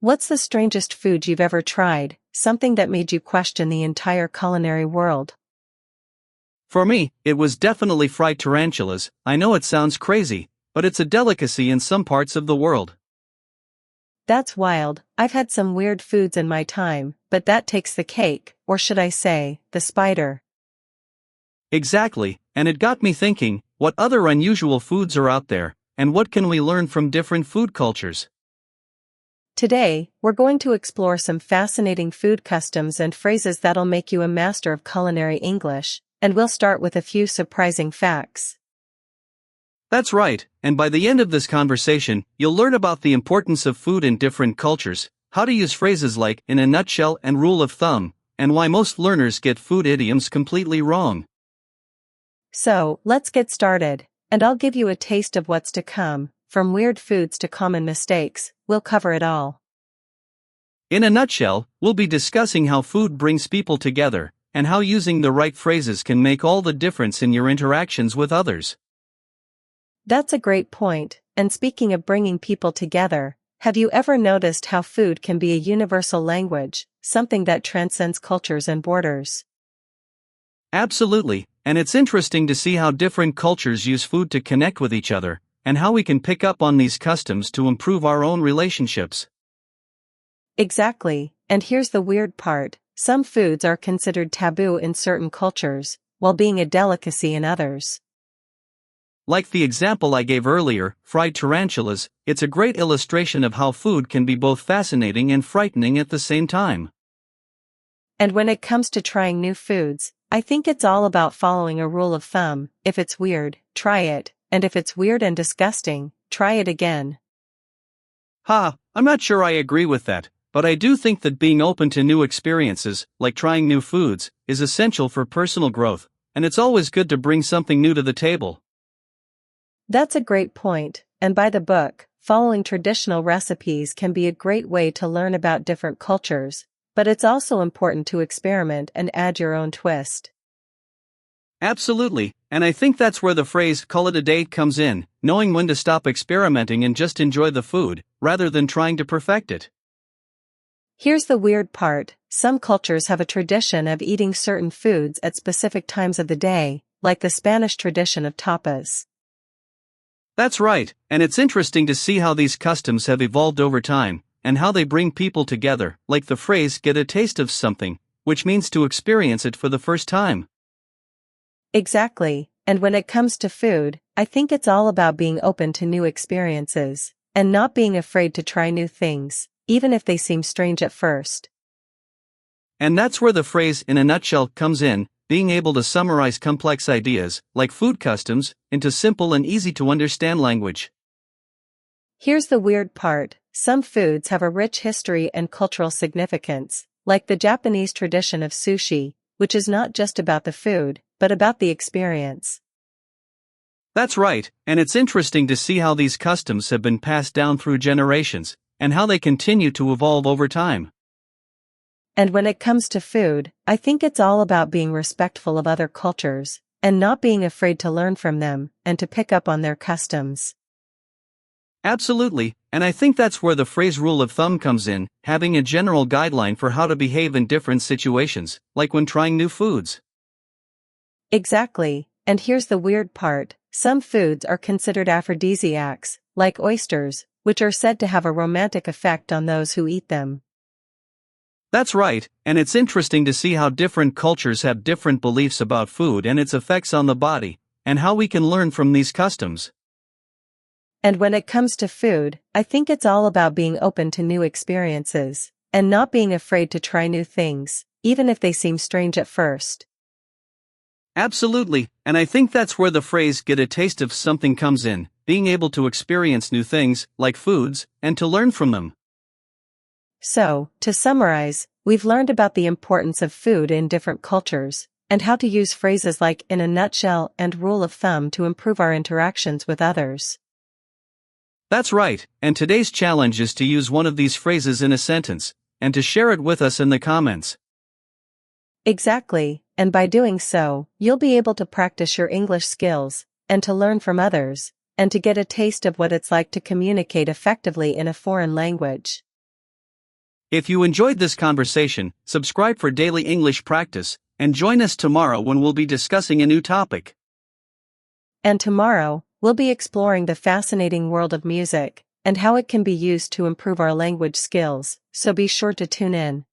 What's the strangest food you've ever tried, something that made you question the entire culinary world? For me, it was definitely fried tarantulas. I know it sounds crazy, but it's a delicacy in some parts of the world. That's wild. I've had some weird foods in my time, but that takes the cake, or should I say, the spider. Exactly, and it got me thinking, what other unusual foods are out there, and what can we learn from different food cultures? Today, we're going to explore some fascinating food customs and phrases that'll make you a master of culinary English, and we'll start with a few surprising facts. That's right, and by the end of this conversation, you'll learn about the importance of food in different cultures, how to use phrases like in a nutshell and rule of thumb, and why most learners get food idioms completely wrong. So, let's get started, and I'll give you a taste of what's to come, from weird foods to common mistakes, we'll cover it all. In a nutshell, we'll be discussing how food brings people together, and how using the right phrases can make all the difference in your interactions with others. That's a great point, and speaking of bringing people together, have you ever noticed how food can be a universal language, something that transcends cultures and borders? Absolutely, and it's interesting to see how different cultures use food to connect with each other, and how we can pick up on these customs to improve our own relationships. Exactly, and here's the weird part, some foods are considered taboo in certain cultures, while being a delicacy in others. Like the example I gave earlier, fried tarantulas, it's a great illustration of how food can be both fascinating and frightening at the same time. And when it comes to trying new foods, I think it's all about following a rule of thumb. If it's weird, try it, and if it's weird and disgusting, try it again. I'm not sure I agree with that, but I do think that being open to new experiences, like trying new foods, is essential for personal growth, and it's always good to bring something new to the table. That's a great point, and by the book, following traditional recipes can be a great way to learn about different cultures, but it's also important to experiment and add your own twist. Absolutely, and I think that's where the phrase "call it a day" comes in, knowing when to stop experimenting and just enjoy the food, rather than trying to perfect it. Here's the weird part, some cultures have a tradition of eating certain foods at specific times of the day, like the Spanish tradition of tapas. That's right, and it's interesting to see how these customs have evolved over time, and how they bring people together, like the phrase "get a taste of something," which means to experience it for the first time. Exactly, and when it comes to food, I think it's all about being open to new experiences, and not being afraid to try new things, even if they seem strange at first. And that's where the phrase "in a nutshell" comes in, being able to summarize complex ideas, like food customs, into simple and easy to understand language. Here's the weird part, some foods have a rich history and cultural significance, like the Japanese tradition of sushi, which is not just about the food, but about the experience. That's right, and it's interesting to see how these customs have been passed down through generations, and how they continue to evolve over time. And when it comes to food, I think it's all about being respectful of other cultures, and not being afraid to learn from them, and to pick up on their customs. Absolutely, and I think that's where the phrase "rule of thumb" comes in, having a general guideline for how to behave in different situations, like when trying new foods. Exactly, and here's the weird part, some foods are considered aphrodisiacs, like oysters, which are said to have a romantic effect on those who eat them. That's right, and it's interesting to see how different cultures have different beliefs about food and its effects on the body, and how we can learn from these customs. And when it comes to food, I think it's all about being open to new experiences, and not being afraid to try new things, even if they seem strange at first. Absolutely, and I think that's where the phrase "get a taste of something" comes in, being able to experience new things, like foods, and to learn from them. So, to summarize, we've learned about the importance of food in different cultures, and how to use phrases like "in a nutshell" and "rule of thumb" to improve our interactions with others. That's right, and today's challenge is to use one of these phrases in a sentence, and to share it with us in the comments. Exactly, and by doing so, you'll be able to practice your English skills, and to learn from others, and to get a taste of what it's like to communicate effectively in a foreign language. If you enjoyed this conversation, subscribe for daily English practice, and join us tomorrow when we'll be discussing a new topic. And tomorrow, we'll be exploring the fascinating world of music and how it can be used to improve our language skills, so be sure to tune in.